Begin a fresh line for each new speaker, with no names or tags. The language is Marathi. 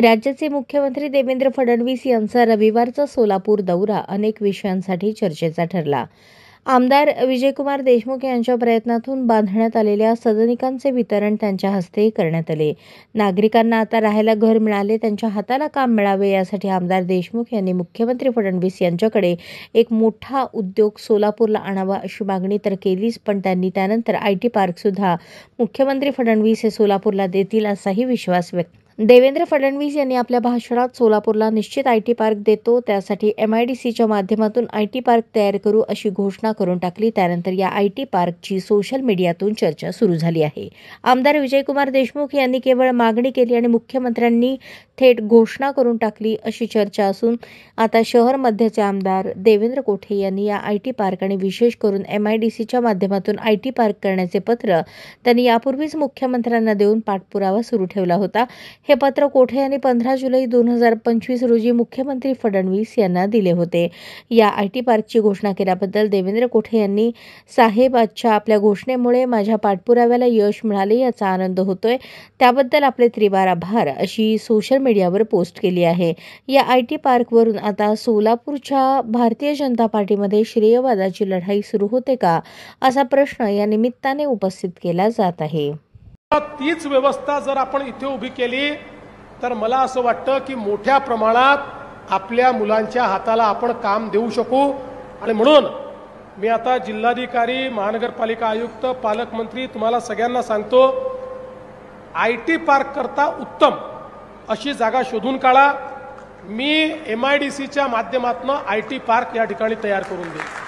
राज्याचे मुख्यमंत्री देवेंद्र फडणवीस यांचा रविवारचा सोलापूर दौरा अनेक विषयांसाठी चर्चेचा ठरला. आमदार विजयकुमार देशमुख यांच्या प्रयत्नातून बांधण्यात आलेल्या सदनिकांचे वितरण त्यांच्या हस्ते करण्यात आले. नागरिकांना आता राहायला घर मिळाले, त्यांच्या हाताला काम मिळावे यासाठी आमदार देशमुख यांनी मुख्यमंत्री फडणवीस यांच्याकडे एक मोठा उद्योग सोलापूरला आणावा अशी मागणी तर केलीच, पण त्यांनी त्यानंतर IT पार्क सुद्धा मुख्यमंत्री फडणवीस हे सोलापूरला देतील असाही विश्वास व्यक्त. देवेंद्र फडणवीस यांनी आपल्या भाषणात सोलापूरला निश्चित IT पार्क देतो, त्यासाठी MIDCच्या माध्यमातून IT पार्क तयार करू अशी घोषणा करून टाकली. त्यानंतर या IT पार्कची सोशल मीडियातून चर्चा सुरू झाली आहे. आमदार विजयकुमार देशमुख यांनी केवळ मागणी केली आणि मुख्यमंत्र्यांनी थेट घोषणा करून टाकली अशी चर्चा असून आता शहर मध्यचे आमदार देवेंद्र कोठे यांनी या IT पार्क आणि विशेष करून MIDCच्या माध्यमातून IT पार्क करण्याचे पत्र त्यांनी यापूर्वीच मुख्यमंत्र्यांना देऊन पाठपुरावा सुरू ठेवला होता. हे पत्र कोठे यांनी 15 जुलै 2025 रोजी मुख्यमंत्री फडणवीस यांना दिले होते. या IT पार्कची घोषणा केल्याबद्दल देवेंद्र कोठे यांनी साहेब, आजच्या आपल्या घोषणेमुळे माझ्या पाठपुराव्याला यश मिळाले, याचा आनंद होतोय, त्याबद्दल आपले त्रिवार आभार अशी सोशल मीडियावर पोस्ट केली आहे. या IT पार्कवरून आता सोलापूरच्या भारतीय जनता पार्टीमध्ये श्रेयवादाची लढाई सुरू होते का, असा प्रश्न या निमित्ताने उपस्थित केला जात आहे.
तीच व्यवस्था जर आपण इथे उभी केली तर मला असं वाटतं की मोठ्या प्रमाणात आपल्या मुलांच्या हाताला आपण काम देऊ शकू. आणि म्हणून मी आता जिल्हाधिकारी, महानगरपालिका आयुक्त, पालकमंत्री तुम्हाला सगळ्यांना सांगतो, IT पार्क करता उत्तम अशी जागा शोधून काढा. मी MIDCच्या माध्यमातून IT पार्क या ठिकाणी तयार करून देईन.